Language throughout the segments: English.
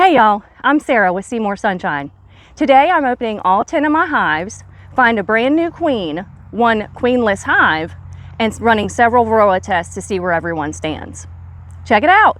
Hey y'all, I'm Sarah with Seymour Sunshine. Today I'm opening all 10 of my hives, find a brand new queen, one queenless hive, and running several Varroa tests to see where everyone stands. Check it out.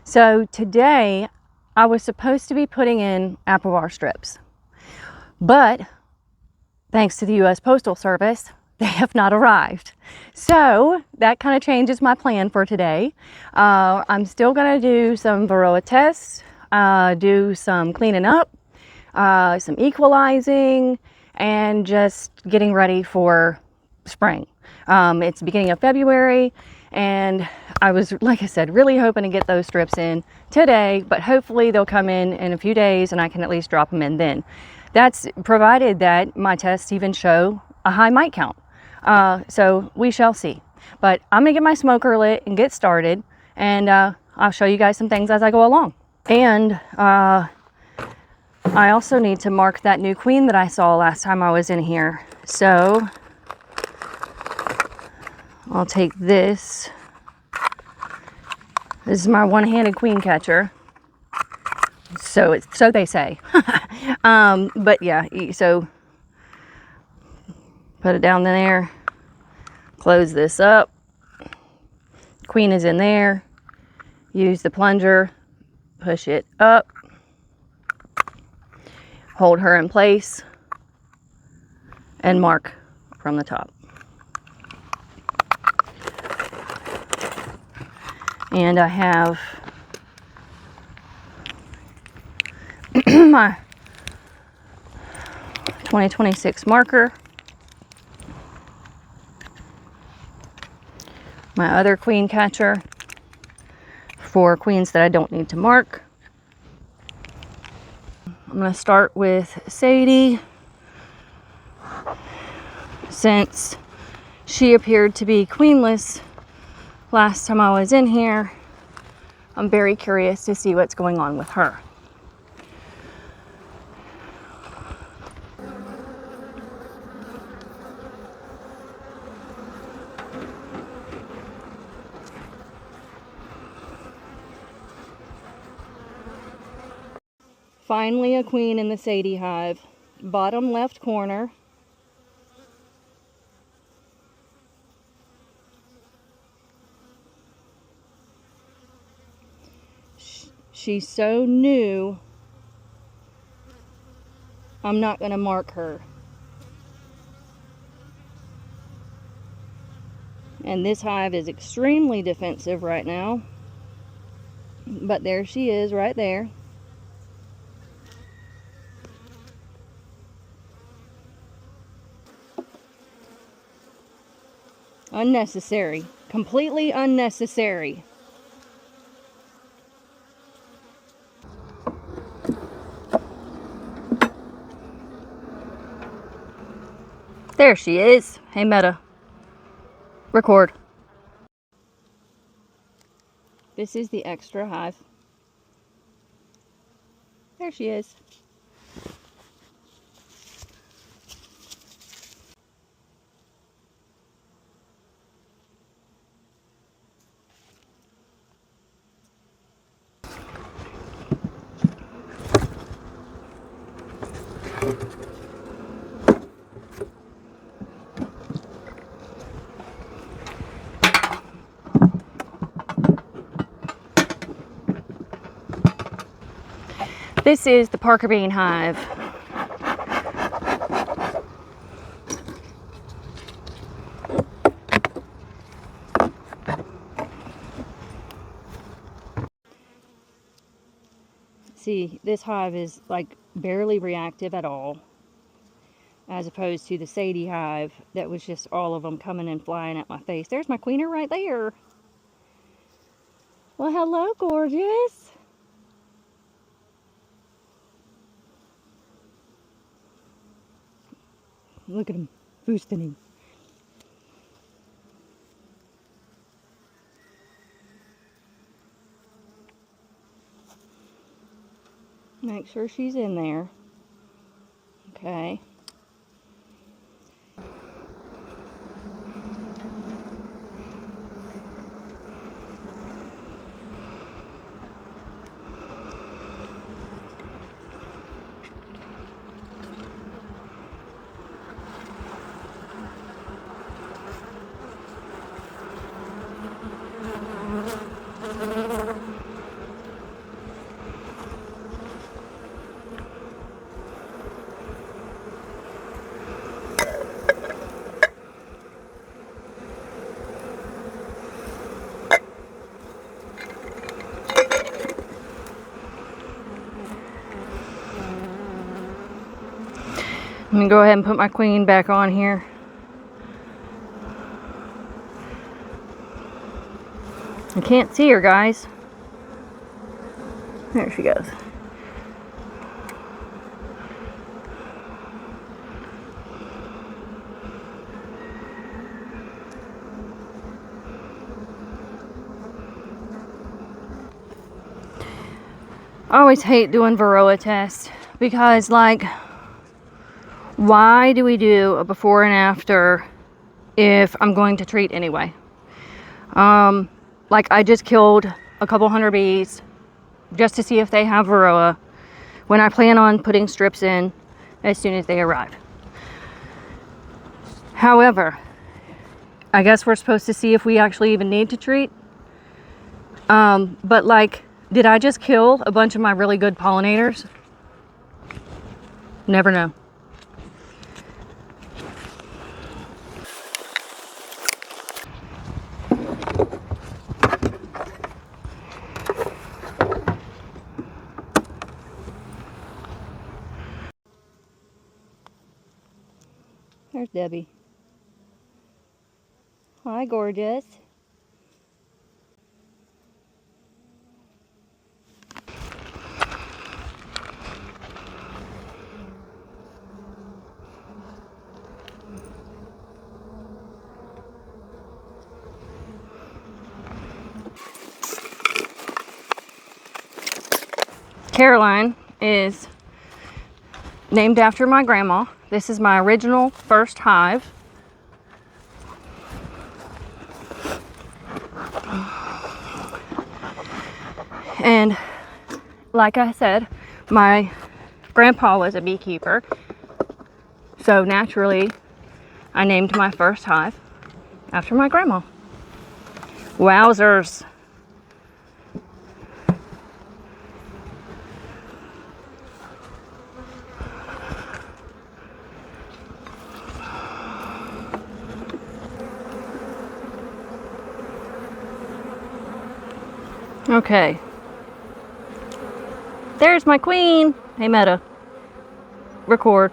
So today I was supposed to be putting in Apiary strips, but thanks to the U.S. Postal Service, they have not arrived. So that kind of changes my plan for today. I'm still gonna do some Varroa tests, do some cleaning up, some equalizing, and just getting ready for spring. It's the beginning of February, and I was, like I said, really hoping to get those strips in today, but hopefully they'll come in a few days and I can at least drop them in then. That's provided that my tests even show a high mite count. So we shall see. But I'm gonna get my smoker lit and get started, and I'll show you guys some things as I go along. And I also need to mark that new queen that I saw last time I was in here. So I'll take this. This is my one-handed queen catcher. So they say. But yeah, so put it down there, close this up. Queen is in there. Use the plunger, push it up, hold her in place, and mark from the top. And I have my 2026 marker, my other queen catcher for queens that I don't need to mark. I'm going to start with Sadie, since she appeared to be queenless last time I was in here. I'm very curious to see what's going on with her. Finally a queen in the Sadie hive. Bottom left corner. She's so new, I'm not going to mark her. And this hive is extremely defensive right now. But there she is right there. Unnecessary. Completely unnecessary. There she is. Hey Meta. Record. This is the Xtra hive. There she is. This is the Parker Bean hive. See, this hive is like barely reactive at all, as opposed to the Sadie hive that was just all of them coming and flying at my face. There's my queener right there. Well, hello, gorgeous. Look at him boosting. Make sure she's in there. Okay. me go ahead and put my queen back on here. I can't see her, guys. There she goes. I always hate doing Varroa Test because, like, why do we do a before and after if I'm going to treat anyway? Like, I just killed a couple hundred bees just to see if they have Varroa when I plan on putting strips in as soon as they arrive. However, I guess we're supposed to see if we actually even need to treat. But, like, did I just kill a bunch of my really good pollinators? Never know. There's Debbie. Hi, gorgeous. Caroline is named after my grandma. This is my original first hive. And like I said, my grandpa was a beekeeper. So naturally, I named my first hive after my grandma. Wowzers. Okay. There's my queen. Hey, Meta. Record.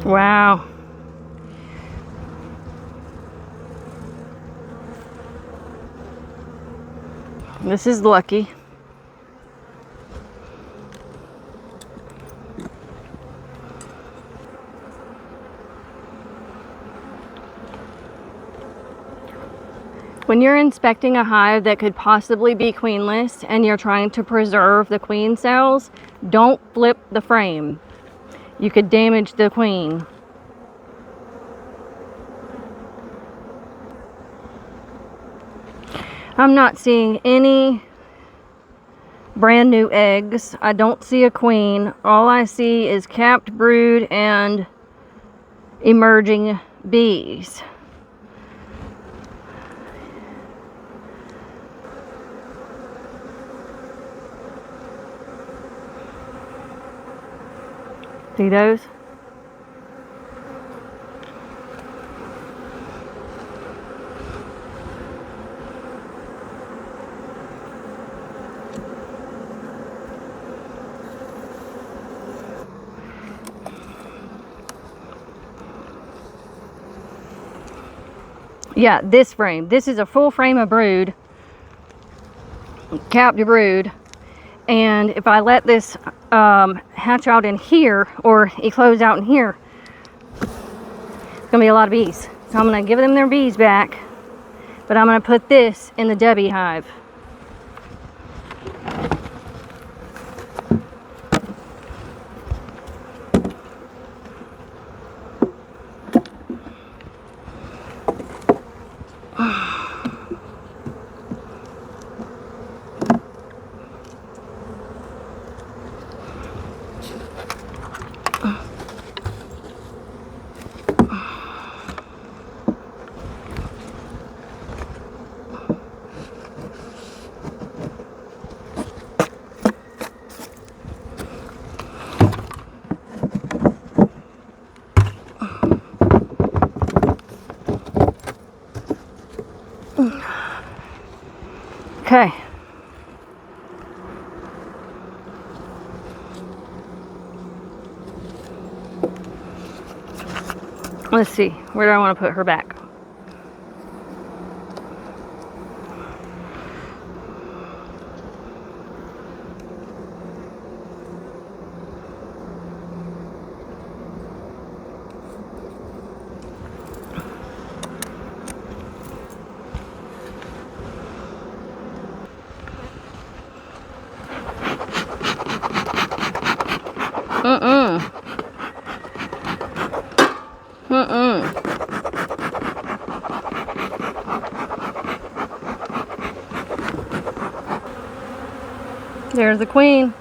Wow. This is lucky. When you're inspecting a hive that could possibly be queenless and you're trying to preserve the queen cells, don't flip the frame. You could damage the queen. I'm not seeing any brand new eggs. I don't see a queen. All I see is capped brood and emerging bees. See those? Yeah, this frame. This is a full frame of brood, capped brood. And if I let this hatch out in here or eclose out in here, gonna be a lot of bees. So I'm gonna give them their bees back, but I'm gonna put this in the Debbee hive. Okay. Let's see, where do I want to put her back? There's the queen.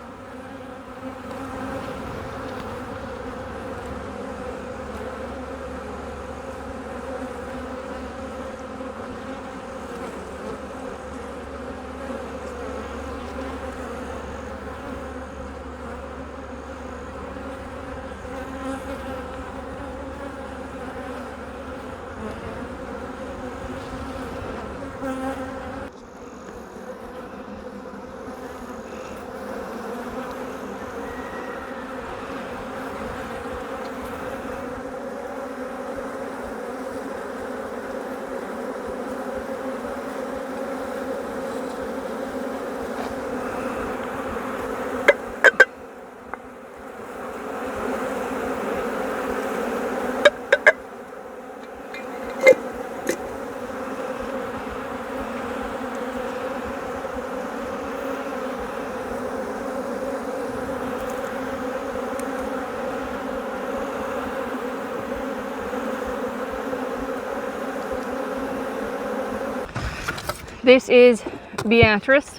This is Beeatrice.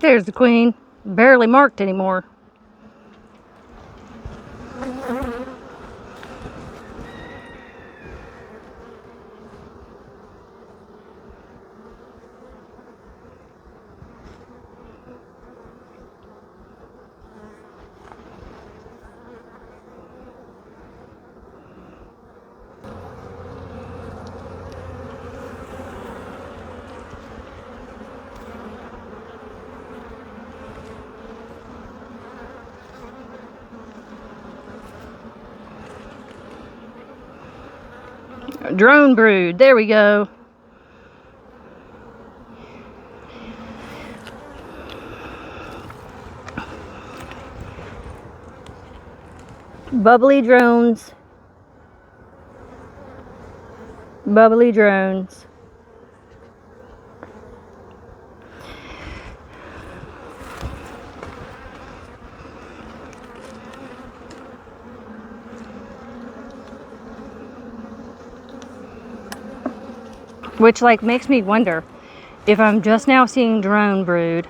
There's the queen, barely marked anymore. Drone brood, there we go. Bubbly drones. Bubbly drones. Which like makes me wonder if I'm just now seeing drone brood,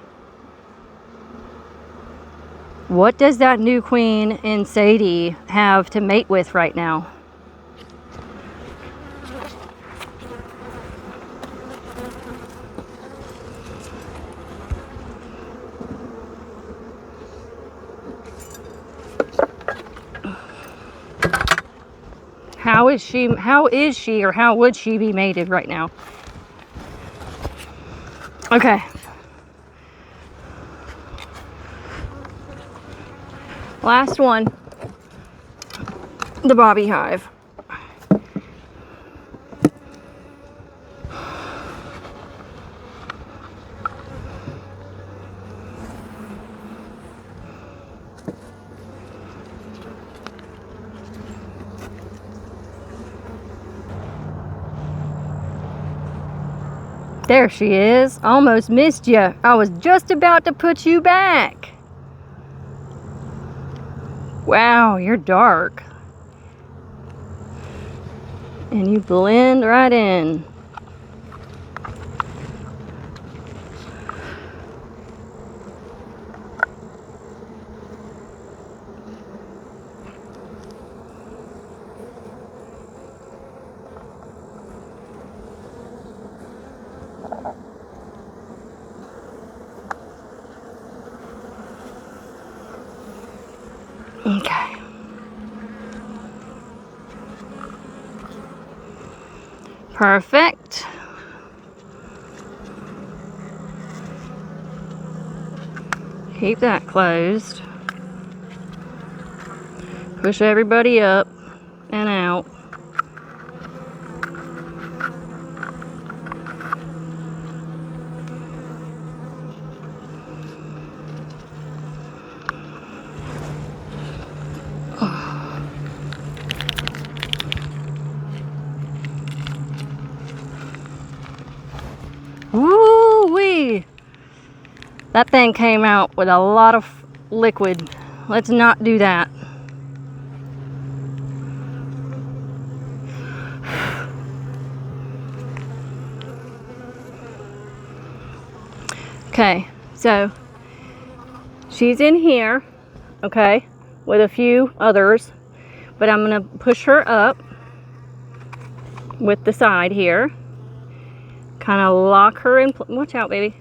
what does that new queen in Sadie have to mate with right now? How is she or how would she be mated right now? Okay. Last one. the Bobee hive. There she is. Almost missed you. I was just about to put you back. Wow, you're dark. And you blend right in. Okay. Perfect. Keep that closed. Push everybody up and out. Woo-wee! That thing came out with a lot of liquid. Let's not do that. Okay, so she's in here, okay, with a few others, but I'm gonna push her up with the side here. Kind of lock her in. Watch out, baby.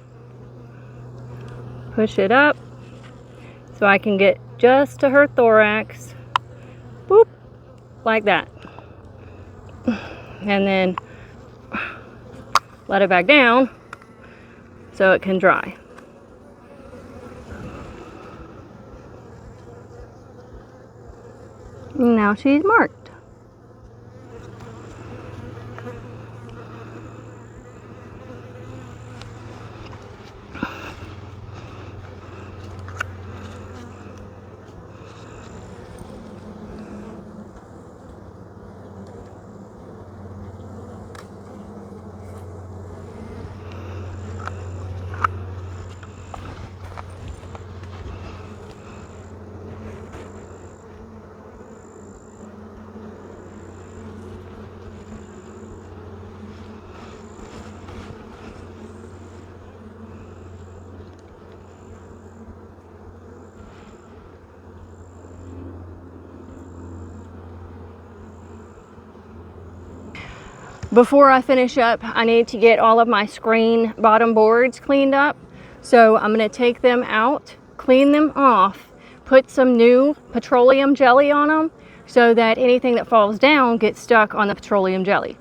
Push it up so I can get just to her thorax. Boop, like that. And then let it back down so it can dry. Now she's marked. Before I finish up, I need to get all of my screen bottom boards cleaned up. So I'm gonna take them out, clean them off, put some new petroleum jelly on them so that anything that falls down gets stuck on the petroleum jelly.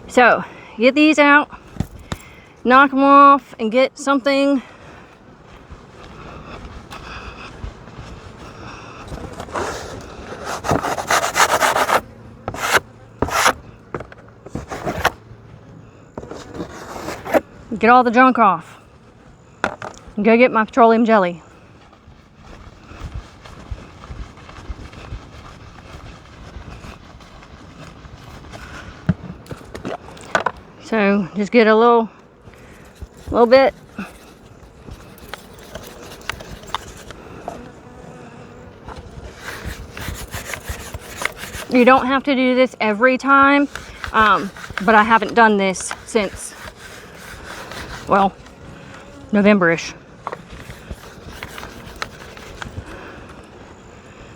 So get these out, knock them off, and get something get all the junk off and go get my petroleum jelly. So just get a little bit. You don't have to do this every time, but I haven't done this since, well, November-ish.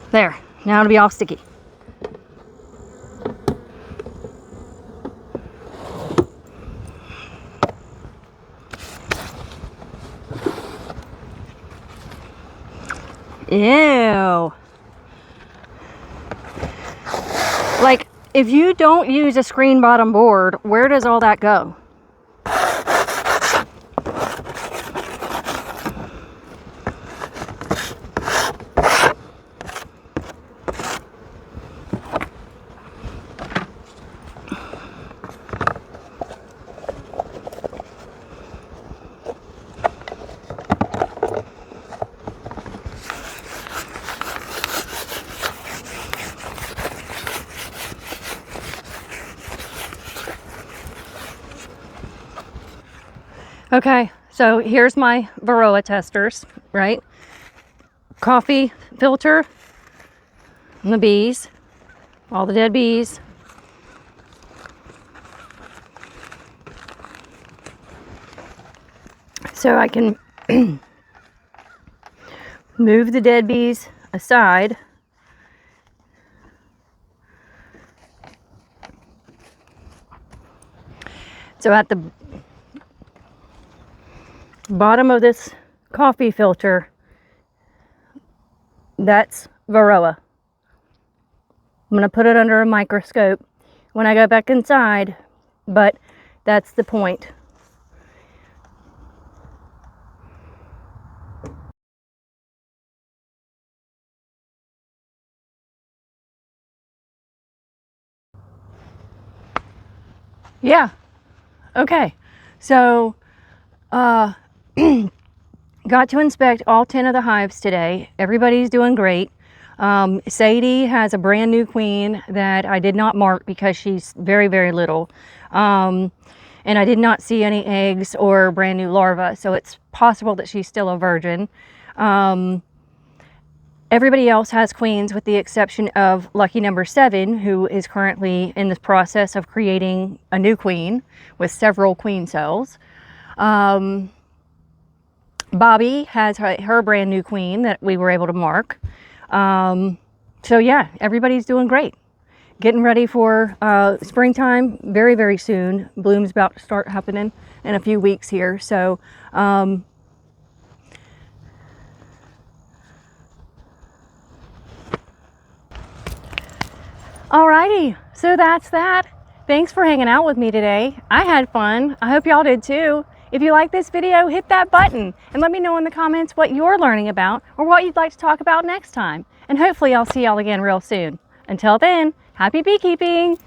There, now it'll be all sticky. Ew. Like, if you don't use a screen bottom board, where does all that go? Okay, so here's my Varroa testers, right? Coffee filter, and the bees, all the dead bees. So I can move the dead bees aside. So at the bottom of this coffee filter, that's Varroa. I'm going to put it under a microscope when I go back inside, but that's the point. Yeah. Okay. So, got to inspect all 10 of the hives today. Everybody's doing great. Sadie has a brand new queen that I did not mark because she's very, very little. And I did not see any eggs or brand new larvae, so it's possible that she's still a virgin. Everybody else has queens with the exception of lucky number 7, who is currently in the process of creating a new queen with several queen cells. Bobee has her brand new queen that we were able to mark. So yeah, everybody's doing great. Getting ready for springtime very, very soon. Bloom's about to start happening in a few weeks here. So alrighty, so that's that. Thanks for hanging out with me today. I had fun. I hope y'all did too. If you like this video, hit that button and let me know in the comments what you're learning about or what you'd like to talk about next time. And hopefully I'll see y'all again real soon. Until then, happy beekeeping!